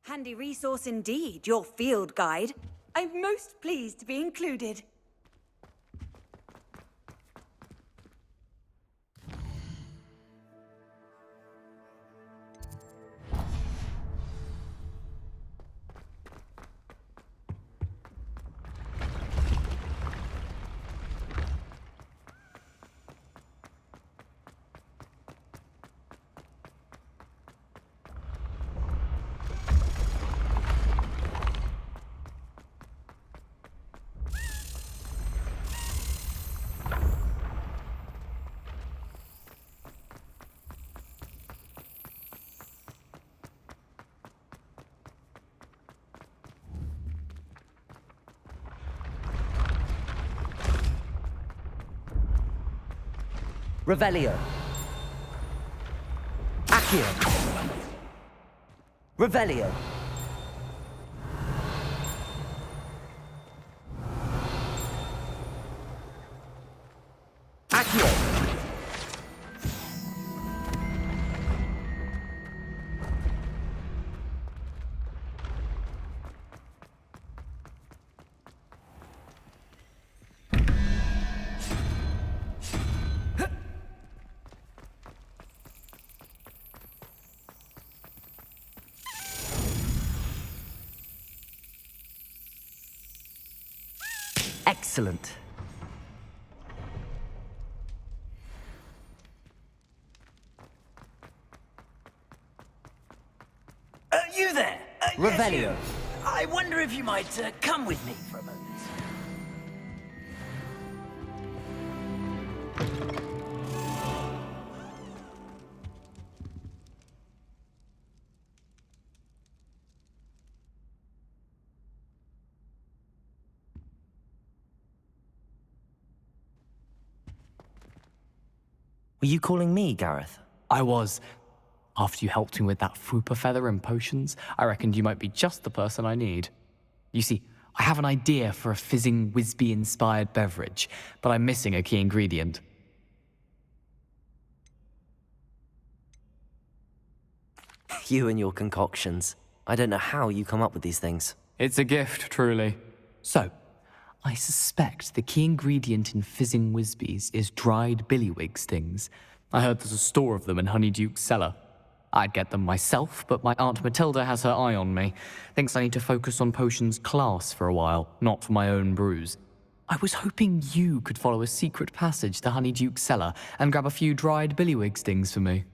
Handy resource indeed, your field guide. I'm most pleased to be included. Revelio. Accio. Revelio. Accio. Excellent. You there? Revelio. Yes, you. I wonder if you might come with me for a moment. Were you calling me, Gareth? I was. After you helped me with that Fupa feather and potions, I reckoned you might be just the person I need. You see, I have an idea for a fizzing Wisby-inspired beverage, but I'm missing a key ingredient. You and your concoctions. I don't know how you come up with these things. It's a gift, truly. So, I suspect the key ingredient in fizzing Wisbies is dried billywig stings. I heard there's a store of them in Honeyduke's cellar. I'd get them myself, but my Aunt Matilda has her eye on me. Thinks I need to focus on potions class for a while, not for my own brews. I was hoping you could follow a secret passage to Honeyduke's cellar and grab a few dried billywig stings for me.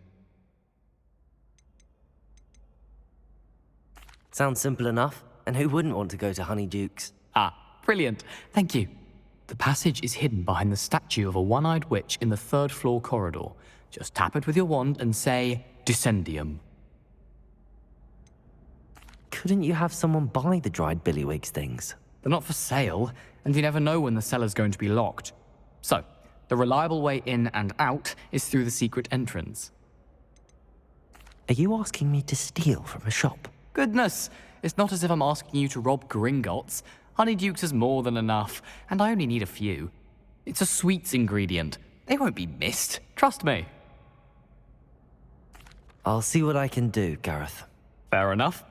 Sounds simple enough, and who wouldn't want to go to Honeyduke's? Ah, brilliant. Thank you. The passage is hidden behind the statue of a one-eyed witch in the third-floor corridor. Just tap it with your wand and say, Descendium. Couldn't you have someone buy the dried billywig stings? They're not for sale, and you never know when the cellar's going to be locked. So, the reliable way in and out is through the secret entrance. Are you asking me to steal from a shop? Goodness, it's not as if I'm asking you to rob Gringotts. Honeyduke's is more than enough, and I only need a few. It's a sweets ingredient. They won't be missed, trust me. I'll see what I can do, Gareth. Fair enough.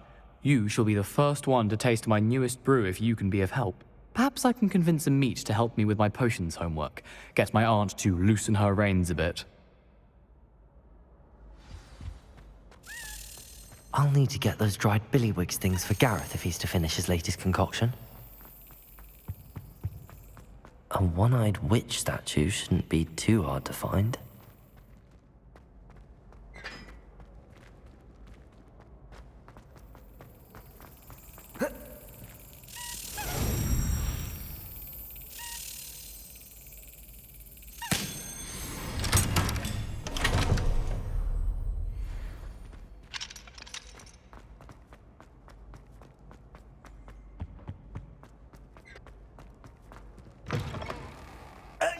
You shall be the first one to taste my newest brew if you can be of help. Perhaps I can convince a meat to help me with my potions homework. Get my aunt to loosen her reins a bit. I'll need to get those dried billywig stings for Gareth if he's to finish his latest concoction. A one-eyed witch statue shouldn't be too hard to find.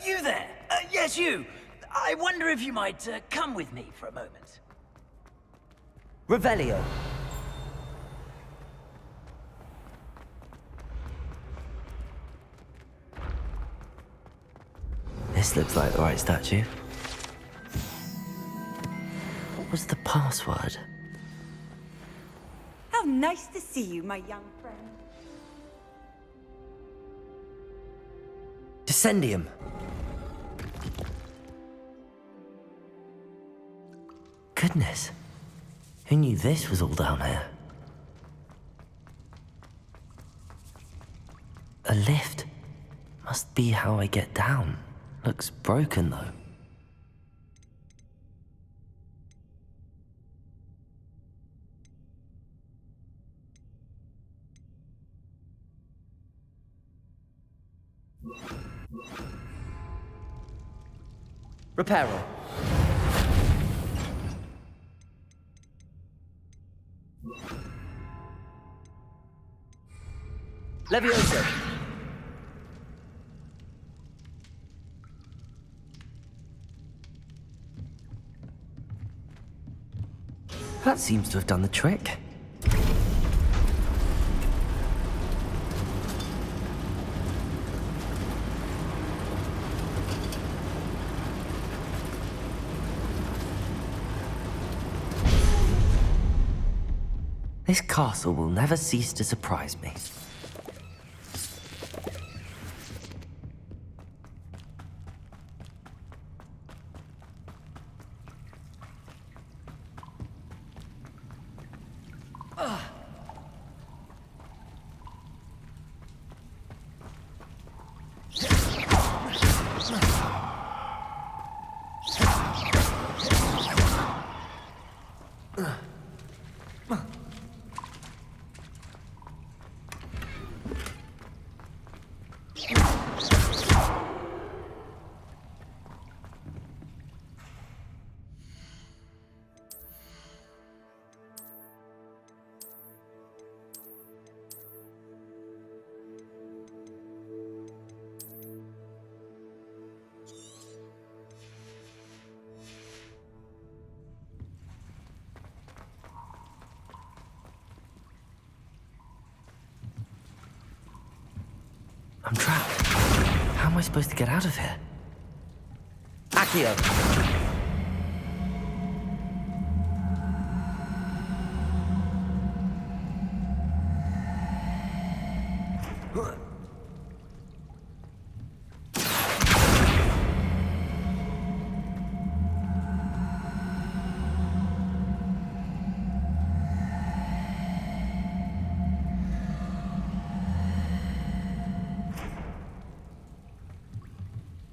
You there? Yes, you. I wonder if you might come with me for a moment. Revelio. This looks like the right statue. What was the password? How How nice to see you, my young friend. Descendium. Goodness. Who knew this was all down here? A lift. Must be how I get down. Looks broken, though. Reparo. Levioso. That seems to have done the trick. This castle will never cease to surprise me. I'm trapped. How am I supposed to get out of here? Accio!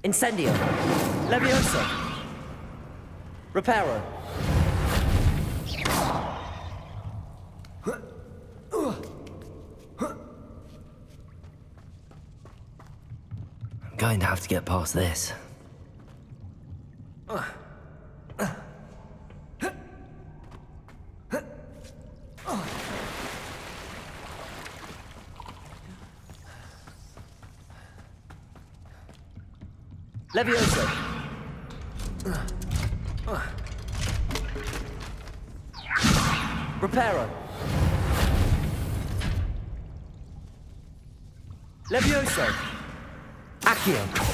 Incendio. Levioso. Reparo. I'm going to have to get past this. Levioso. Reparo. Levioso. Accio.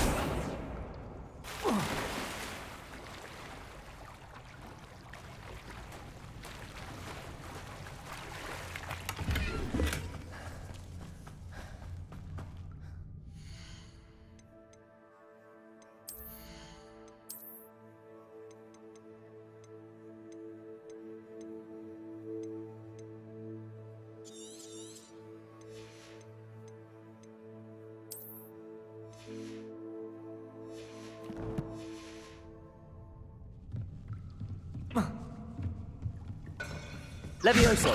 Levioso.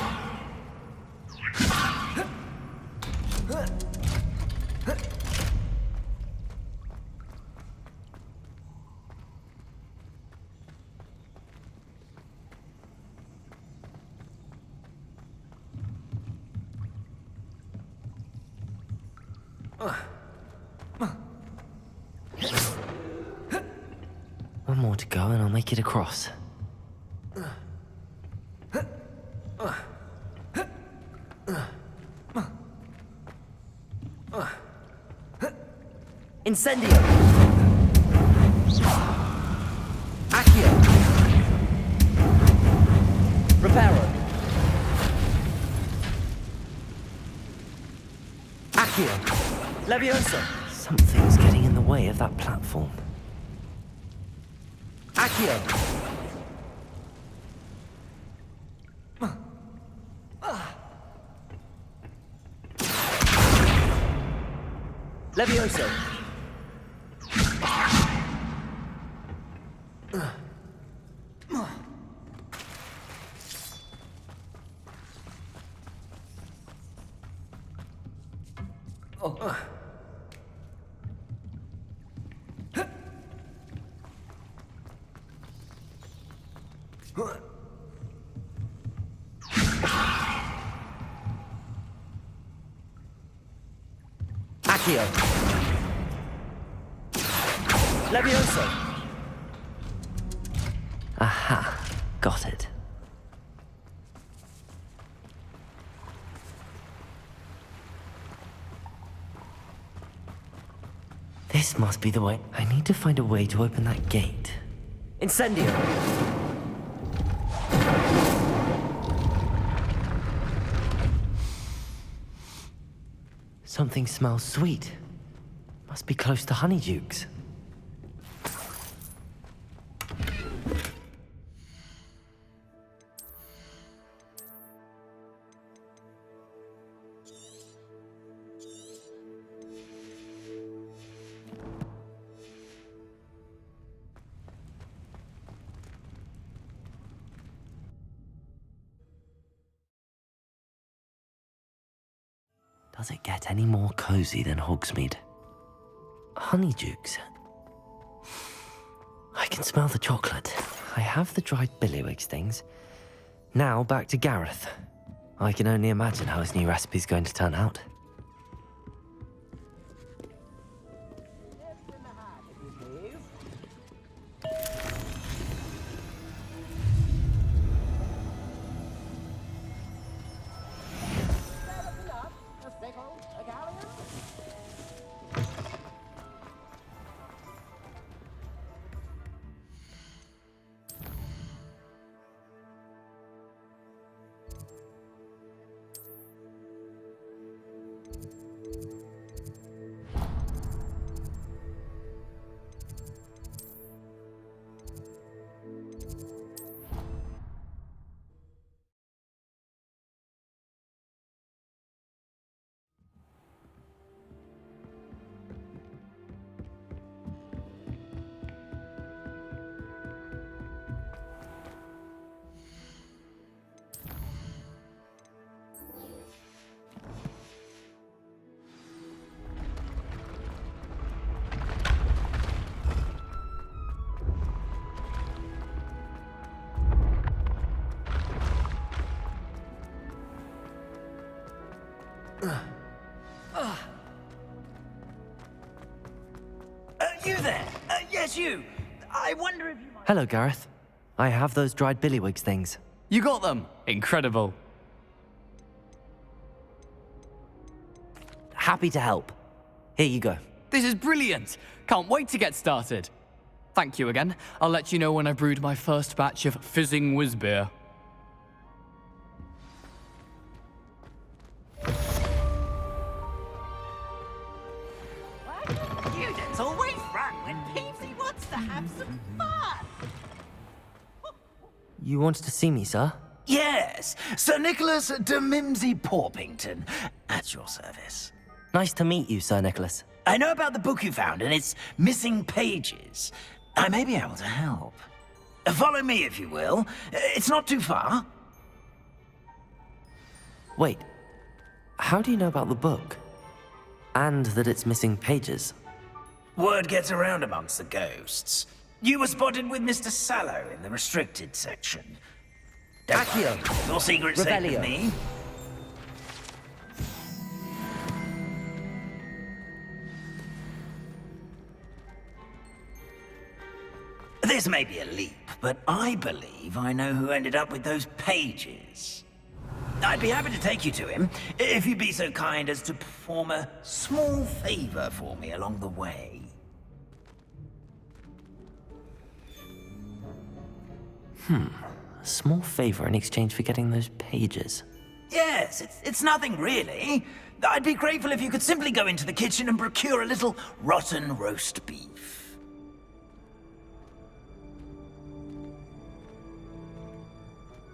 One more to go and I'll make it across. Incendio! Accio! Reparo! Accio! Levioso! Something's getting in the way of that platform. Accio! Levioso! Accio! Levioso! Aha, got it. This must be the way. I need to find a way to open that gate. Incendio! Something smells sweet. Must be close to Honeydukes. Does it get any more cozy than Hogsmeade? Honeydukes. I can smell the chocolate. I have the dried billywig things. Now back to Gareth. I can only imagine how his new recipe's going to turn out. You there? Yes, you. I wonder if you might... Hello, Gareth. I have those dried billywig things. You got them! Incredible. Happy to help. Here you go. This is brilliant! Can't wait to get started. Thank you again. I'll let you know when I brewed my first batch of fizzing whizbeer. Students always run when Peavesy wants to have some fun. You wanted to see me, sir? Yes, Sir Nicholas de Mimsy Porpington, at your service. Nice to meet you, Sir Nicholas. I know about the book you found and its missing pages. I may be able to help. Follow me, if you will. It's not too far. Wait, how do you know about the book? And that it's missing pages? Word gets around amongst the ghosts. You were spotted with Mr. Sallow in the restricted section. Don't worry, your secret's safe with Revelio. me. This may be a leap, but I believe I know who ended up with those pages. I'd be happy to take you to him, if you'd be so kind as to perform a small favor for me along the way. A small favor in exchange for getting those pages. Yes, it's nothing really. I'd be grateful if you could simply go into the kitchen and procure a little rotten roast beef.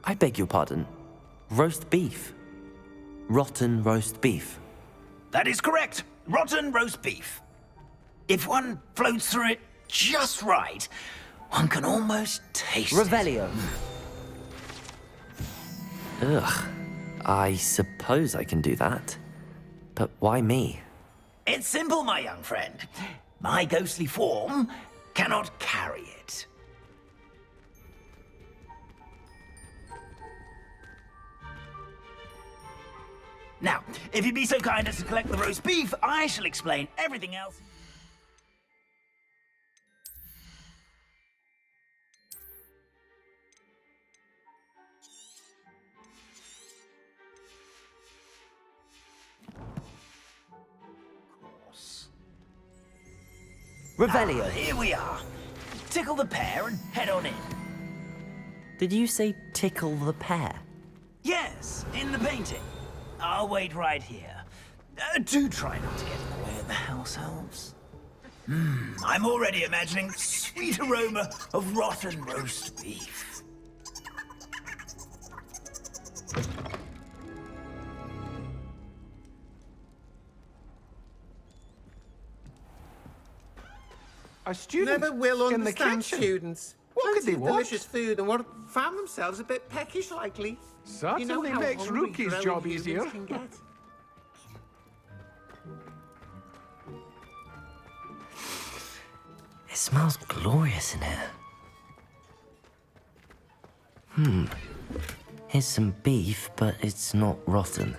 I beg your pardon. Roast beef. Rotten roast beef. That is correct. Rotten roast beef. If one floats through it just right, one can almost taste Revelio. Ugh. I suppose I can do that. But why me? it. It's simple, my young friend. My ghostly form cannot carry it. Now, if you'd be so kind as to collect the roast beef, I shall explain everything else. Revelio. Here we are. Tickle the pear and head on in. Did you say tickle the pear? Yes, in the painting. I'll wait right here. Do try not to get in the way of the house elves. I'm already imagining the sweet aroma of rotten roast beef. A student Never will in the understand kitchen. students. What could Plenty they of want? delicious food and what found themselves a bit peckish likely. Certainly you know how makes hungry Rookie's grown job humans easier. can get. It smells glorious in here. Here's some beef, but it's not rotten.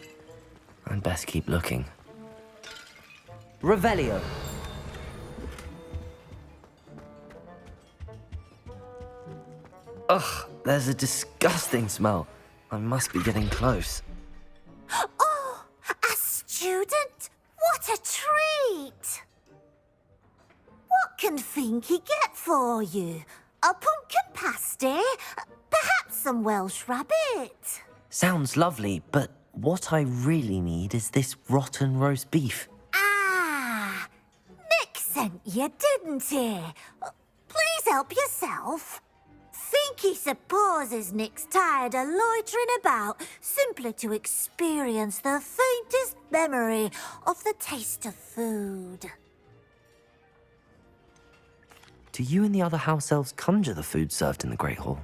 I'd best keep looking. Revelio. Ugh, there's a disgusting smell. I must be getting close. Oh, a student? What a treat! What can Finky get for you? A pumpkin pasty? Perhaps some Welsh rabbit? Sounds lovely, but what I really need is this rotten roast beef. Ah, Nick sent you, didn't he? Please help yourself. Finky supposes Nick's tired of loitering about simply to experience the faintest memory of the taste of food. Do you and the other house elves conjure the food served in the Great Hall?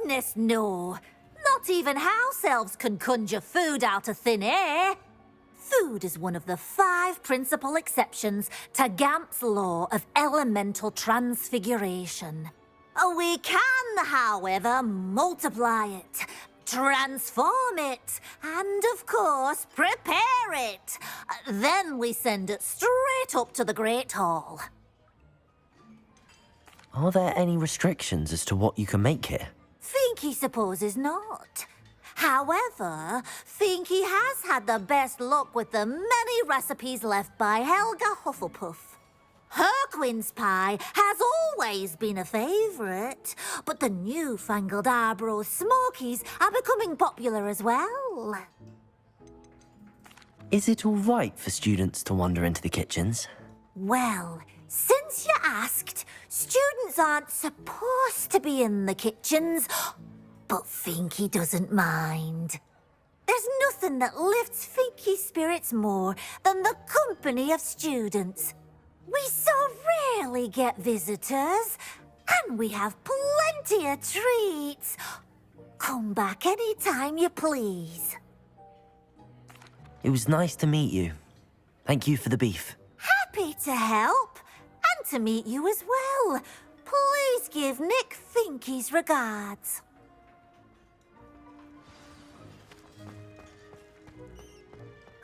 Goodness, no. Not even house elves can conjure food out of thin air. Food is one of the 5 principal exceptions to Gamp's law of elemental transfiguration. We can, however, multiply it, transform it, and, of course, prepare it. Then we send it straight up to the Great Hall. Are there any restrictions as to what you can make here? Finky supposes not. However, Finky has had the best luck with the many recipes left by Helga Hufflepuff. Her quince pie has always been a favourite, but the newfangled Arbroath Smokies are becoming popular as well. Is it all right for students to wander into the kitchens? Well, since you asked, students aren't supposed to be in the kitchens, but Finky doesn't mind. There's nothing that lifts Finky's spirits more than the company of students. We so rarely get visitors, and we have plenty of treats. Come back any time you please. It was nice to meet you. Thank you for the beef. Happy to help, and to meet you as well. Please give Nick Finky's regards.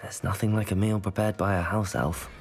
There's nothing like a meal prepared by a house elf.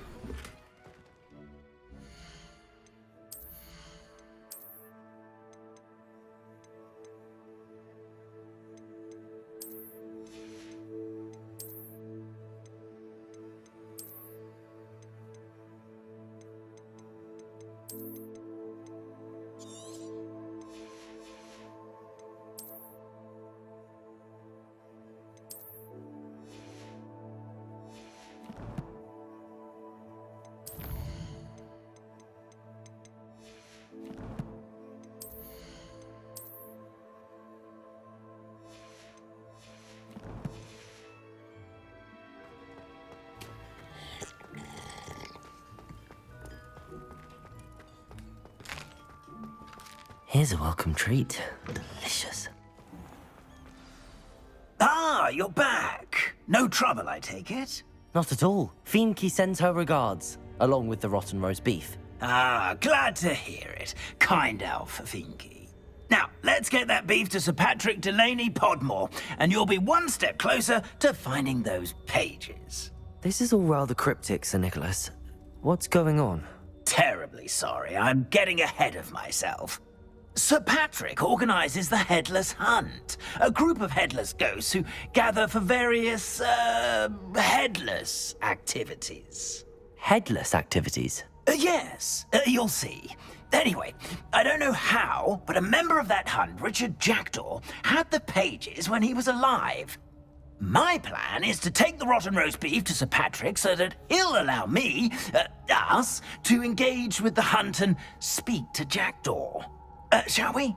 Here's a welcome treat. Delicious. Ah, you're back. No trouble, I take it? Not at all. Fienke sends her regards, along with the rotten roast beef. Ah, glad to hear it. Kind elf, Finky. Now, let's get that beef to Sir Patrick Delaney Podmore, and you'll be one step closer to finding those pages. This is all rather cryptic, Sir Nicholas. What's going on? Terribly sorry, I'm getting ahead of myself. Sir Patrick organizes the Headless Hunt, a group of headless ghosts who gather for various, headless activities. Headless activities? Yes, you'll see. Anyway, I don't know how, but a member of that hunt, Richard Jackdaw, had the pages when he was alive. My plan is to take the rotten roast beef to Sir Patrick so that he'll allow me, us, to engage with the hunt and speak to Jackdaw. Shall we?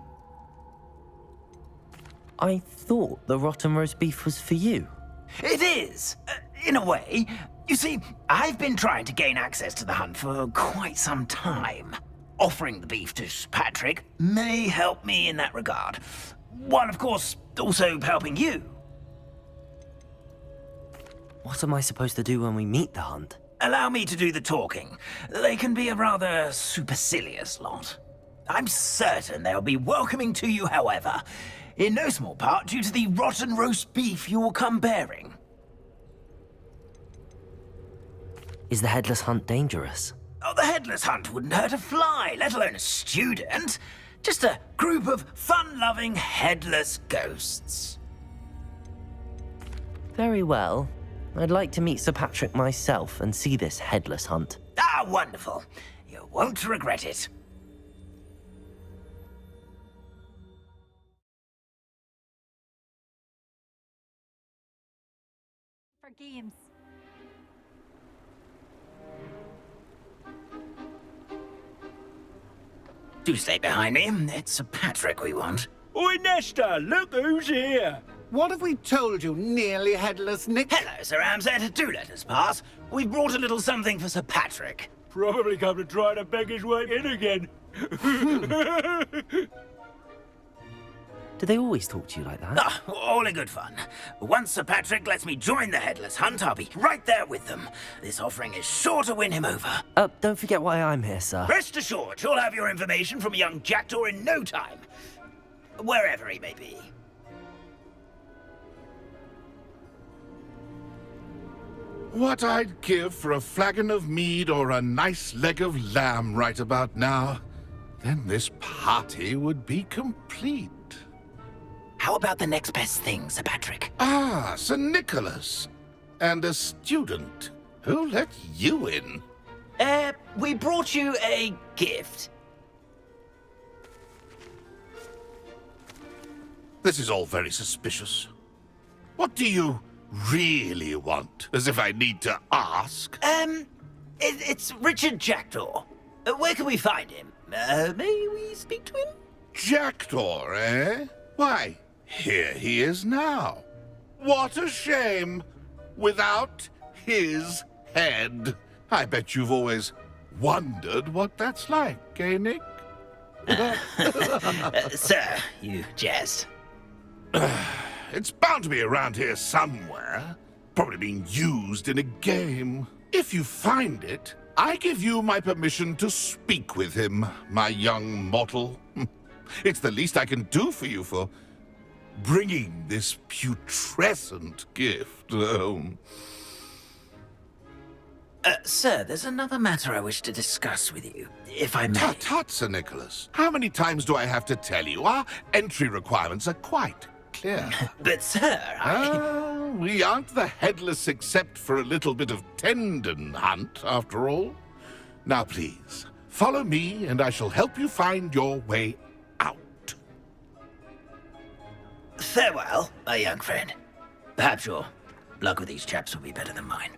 I thought the rotten roast beef was for you. It is, in a way. You see, I've been trying to gain access to the hunt for quite some time. Offering the beef to Sir Patrick may help me in that regard. While, of course, also helping you. What am I supposed to do when we meet the hunt? Allow me to do the talking. They can be a rather supercilious lot. I'm certain they'll be welcoming to you, however, in no small part due to the rotten roast beef you will come bearing. Is the headless hunt dangerous? Oh, the headless hunt wouldn't hurt a fly, let alone a student. Just a group of fun-loving headless ghosts. Very well. I'd like to meet Sir Patrick myself and see this headless hunt. Ah, wonderful. You won't regret it. For games. Do stay behind me. It's Sir Patrick we want. Oi, Nesta, look who's here. What have we told you, nearly headless Nick? Hello, Sir Ramsay. Do let us pass. We've brought a little something for Sir Patrick. Probably come to try to beg his way in again. Do they always talk to you like that? Ah, all in good fun. Once Sir Patrick lets me join the Headless Hunt, I'll be right there with them. This offering is sure to win him over. Don't forget why I'm here, sir. Rest assured, you'll have your information from young Jackdaw in no time. Wherever he may be. What I'd give for a flagon of mead or a nice leg of lamb right about now. Then this party would be complete. How about the next best thing, Sir Patrick? Ah, Sir Nicholas. And a student. Who let you in? We brought you a gift. This is all very suspicious. What do you really want? As if I need to ask. It's Richard Jackdaw. Where can we find him? May we speak to him? Jackdaw, eh? Why, here he is now. What a shame. Without his head. I bet you've always wondered what that's like, eh, Nick? Sir, you jest. It's bound to be around here somewhere. Probably being used in a game. If you find it, I give you my permission to speak with him, my young mortal. It's the least I can do for you for bringing this putrescent gift home. Sir, there's another matter I wish to discuss with you, if I may. Tut, tut, Sir Nicholas. How many times do I have to tell you? Our entry requirements are quite clear. But, sir, We aren't the headless except for a little bit of tendon hunt, after all. Now, please, follow me, and I shall help you find your way out. Farewell, my young friend. Perhaps your luck with these chaps will be better than mine.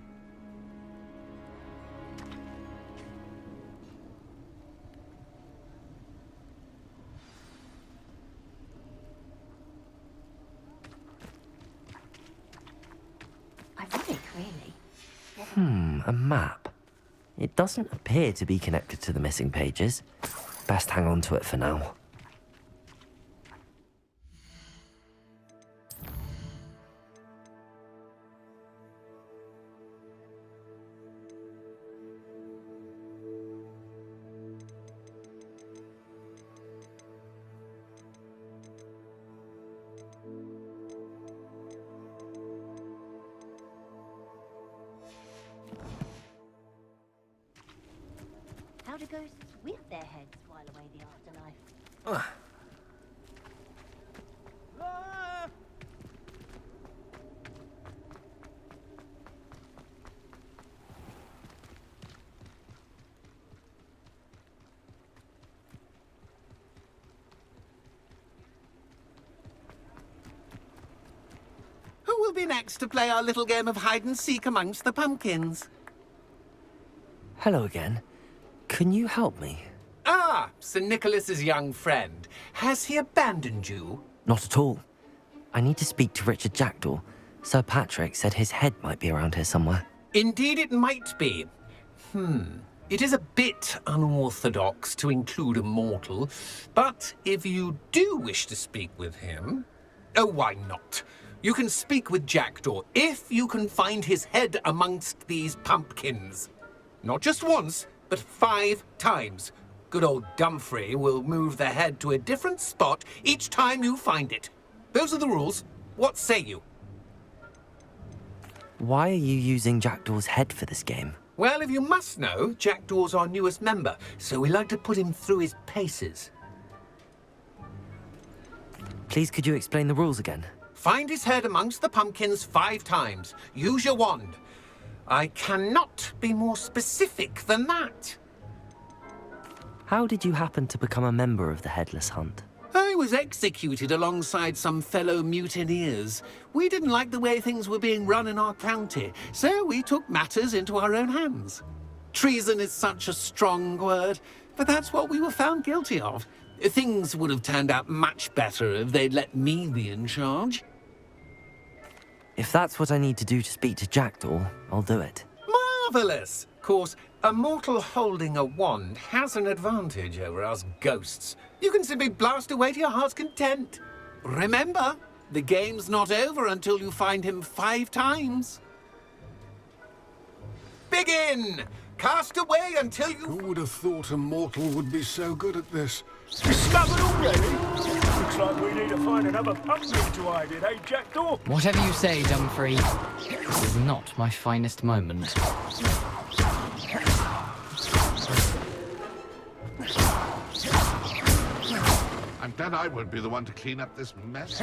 Ironic, really. A map. It doesn't appear to be connected to the missing pages. Best hang on to it for now. ghosts with their heads while away the afterlife. Who will be next to play our little game of hide-and-seek amongst the pumpkins? Hello again. Can you help me? Ah, Sir Nicholas's young friend. Has he abandoned you? Not at all. I need to speak to Richard Jackdaw. Sir Patrick said his head might be around here somewhere. Indeed it might be. It is a bit unorthodox to include a mortal, but if you do wish to speak with him... Oh, why not? You can speak with Jackdaw if you can find his head amongst these pumpkins. Not just once, but 5 times. Good old Dumfrey will move the head to a different spot each time you find it. Those are the rules. What say you? Why are you using Jackdaw's head for this game? Well, if you must know, Jackdaw's our newest member, so we like to put him through his paces. Please, could you explain the rules again? Find his head amongst the pumpkins 5 times. Use your wand. I cannot be more specific than that. How did you happen to become a member of the Headless Hunt? I was executed alongside some fellow mutineers. We didn't like the way things were being run in our county, so we took matters into our own hands. Treason is such a strong word, but that's what we were found guilty of. Things would have turned out much better if they'd let me be in charge. If that's what I need to do to speak to Jackdaw, I'll do it. Marvellous! Of course, a mortal holding a wand has an advantage over us ghosts. You can simply blast away to your heart's content. Remember, the game's not over until you find him 5 times. Begin! Cast away until you... Who would have thought a mortal would be so good at this? Discovered already? Looks like we need to find another pumpkin to hide in, eh, Jackdaw? Whatever you say, Dumfrey. This is not my finest moment. I'm glad I won't be the one to clean up this mess.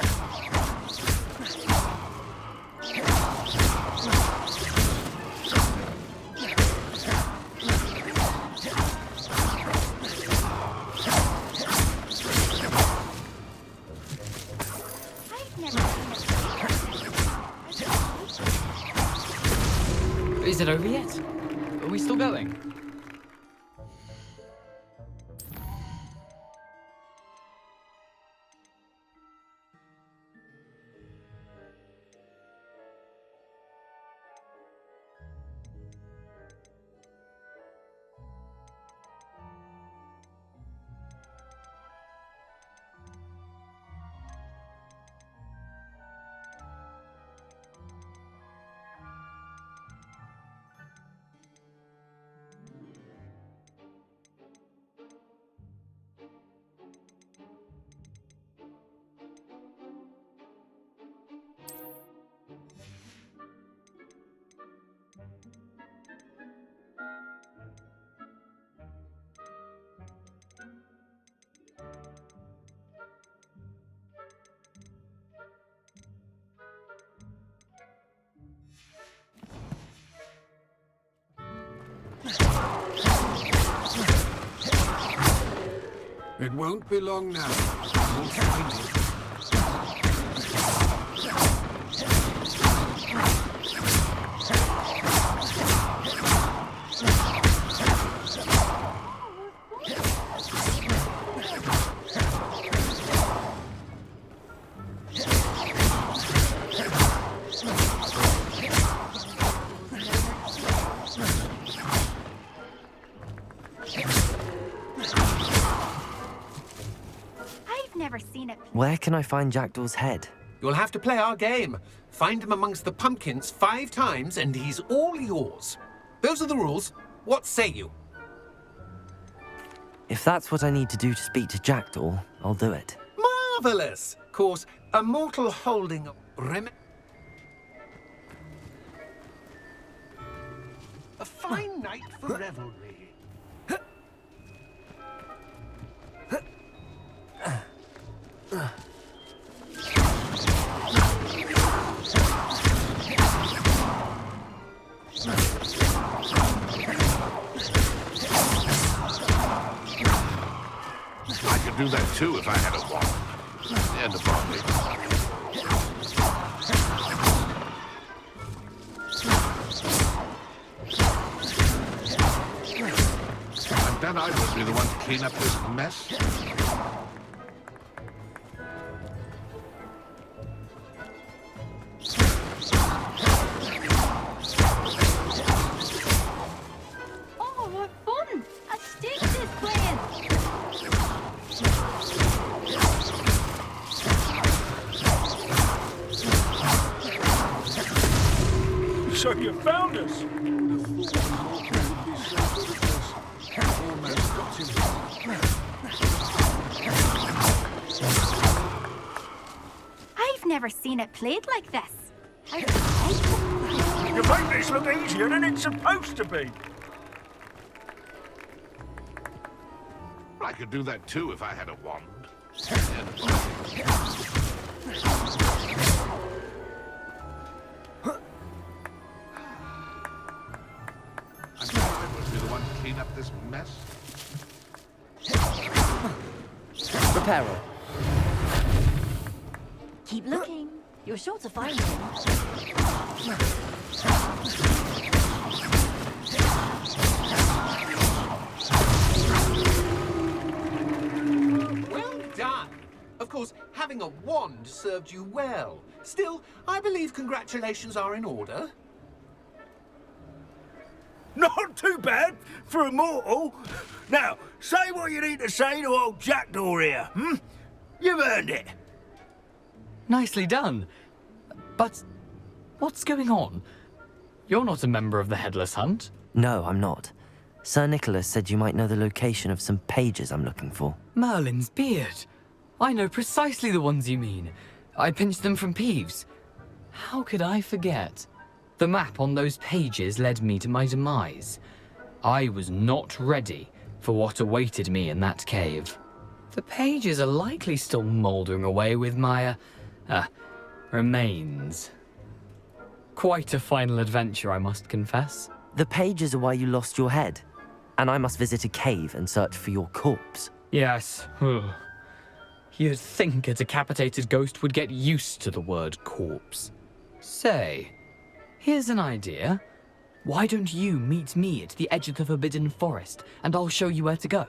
Is it over yet? Are we still going? It won't be long now. We'll find it. Where can I find Jackdaw's head? You'll have to play our game. Find him amongst the pumpkins 5 times and he's all yours. Those are the rules. What say you? If that's what I need to do to speak to Jackdaw, I'll do it. Marvellous! Of course, a mortal holding... A fine night for revelry. could do that too if I had a wand. And a body. And then I would be the one to clean up this mess. Oh, what fun! A stick is playing! So you found us. Almost got him. I've never seen it played like this. You make this look easier than it's supposed to be. I could do that too if I had a wand. And a body. And then I would be the one to clean up this mess. Reparo. Keep looking. You're sure to find him. Well done. Of course, having a wand served you well. Still, I believe congratulations are in order. Not too bad for a mortal. Now, say what you need to say to old Jackdaw here, hmm? You've earned it. Nicely done. But what's going on? You're not a member of the Headless Hunt. No, I'm not. Sir Nicholas said you might know the location of some pages I'm looking for. Merlin's beard. I know precisely the ones you mean. I pinched them from Peeves. How could I forget? The map on those pages led me to my demise. I was not ready for what awaited me in that cave. The pages are likely still mouldering away with my, remains. Quite a final adventure, I must confess. The pages are why you lost your head, and I must visit a cave and search for your corpse. Yes. You'd think a decapitated ghost would get used to the word corpse. Say, here's an idea. Why don't you meet me at the edge of the Forbidden Forest, and I'll show you where to go?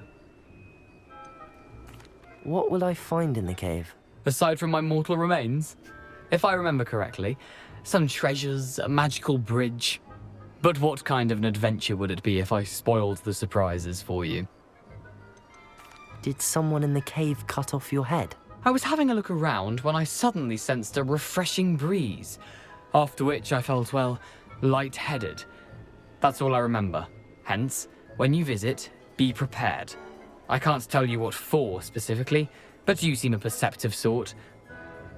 What will I find in the cave? Aside from my mortal remains? If I remember correctly, some treasures, a magical bridge. But what kind of an adventure would it be if I spoiled the surprises for you? Did someone in the cave cut off your head? I was having a look around when I suddenly sensed a refreshing breeze, after which I felt, well, lightheaded. That's all I remember. Hence, when you visit, be prepared. I can't tell you what for specifically, but you seem a perceptive sort.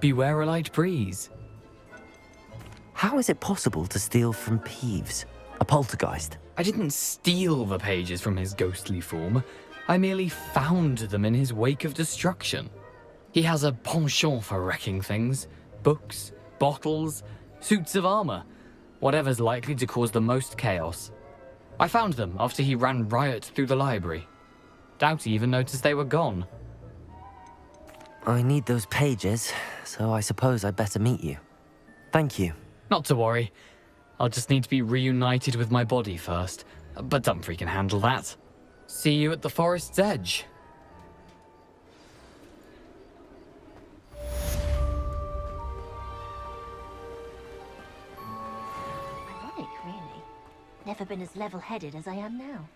Beware a light breeze. How is it possible to steal from Peeves, a poltergeist? I didn't steal the pages from his ghostly form. I merely found them in his wake of destruction. He has a penchant for wrecking things. Books, bottles, suits of armor. Whatever's likely to cause the most chaos. I found them after he ran riot through the library. Doubt he even noticed they were gone. I need those pages, so I suppose I'd better meet you. Thank you. Not to worry. I'll just need to be reunited with my body first. But Dumfries can handle that. See you at the forest's edge. Ironic, really. Never been as level-headed as I am now.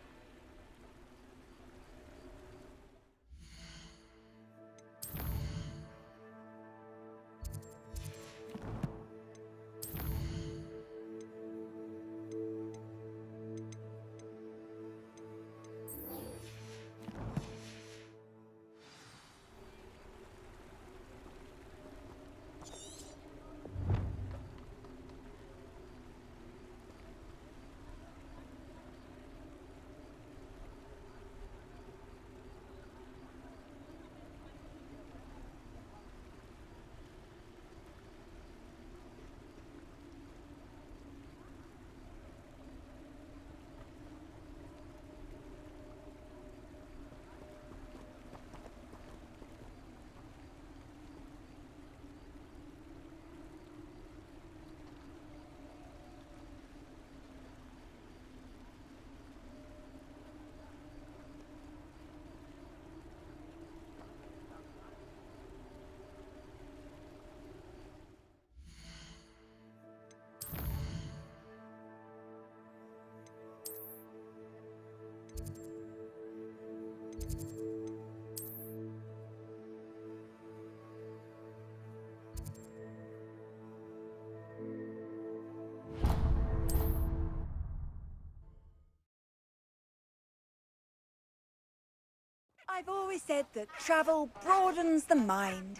I've always said that travel broadens the mind.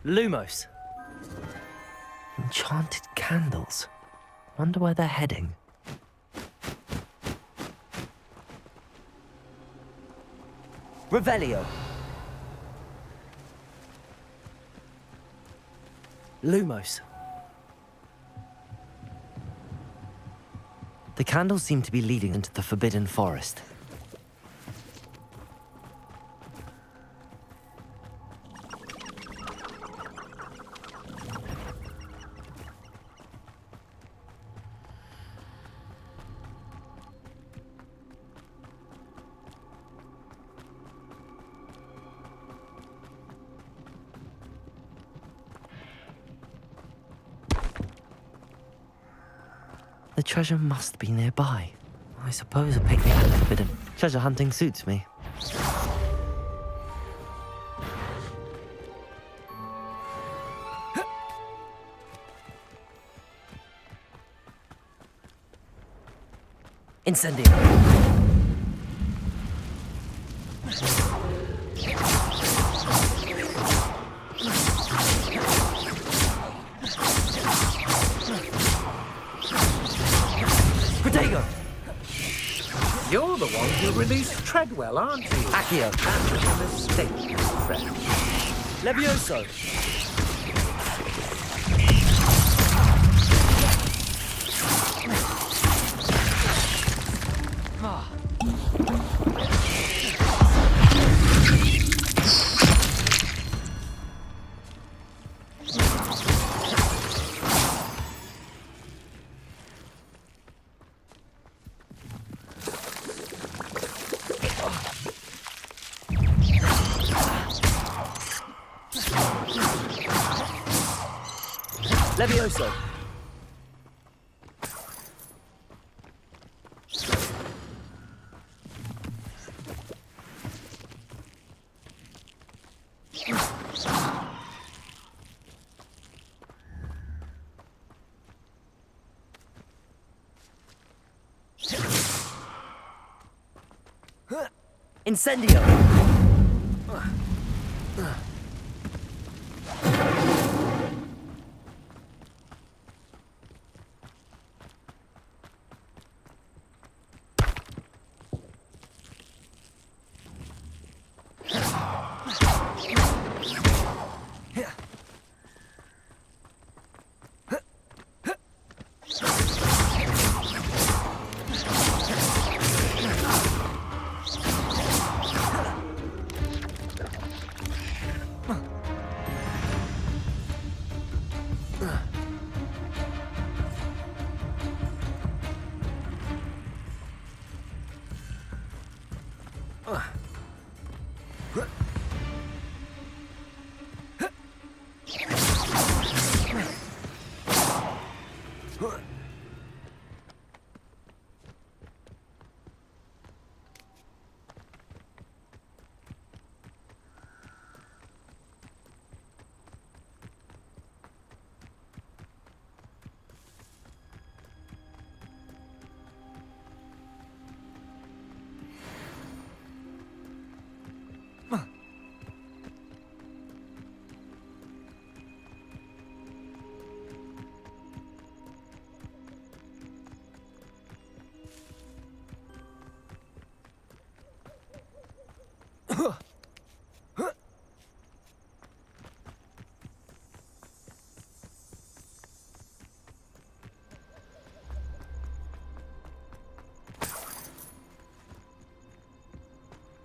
Lumos. Enchanted candles. Wonder where they're heading. Revelio. Lumos. The candles seem to be leading into the Forbidden Forest. The treasure must be nearby. I suppose a picnic at the Forbidden treasure hunting suits me. Incendio. You're the one who released Treadwell, aren't you? Accio. That was a mistake, friend. Levioso. Levioso. Incendio.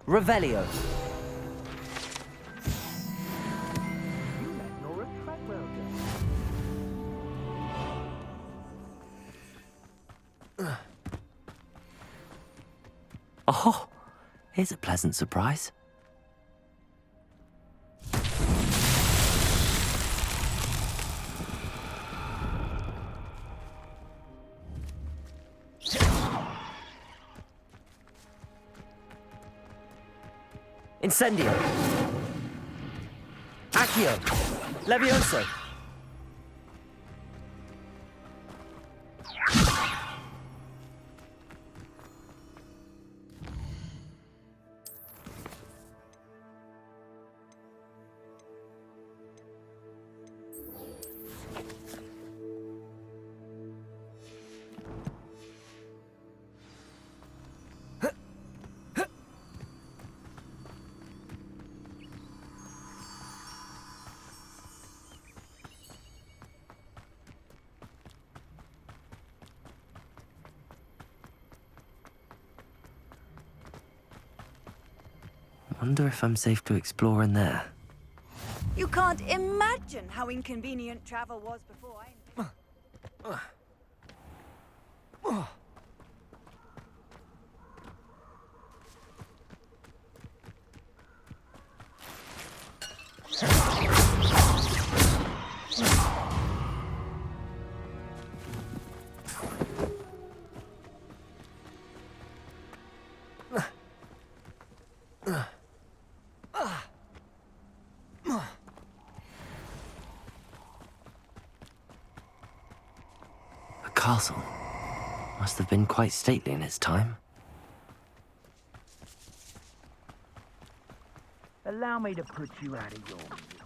Revelio. Oh, here's a pleasant surprise. Incendio. Accio. Levioso. Wonder if I'm safe to explore in there. You can't imagine how inconvenient travel was before I... A castle. Must have been quite stately in its time. Allow me to put you out of your misery.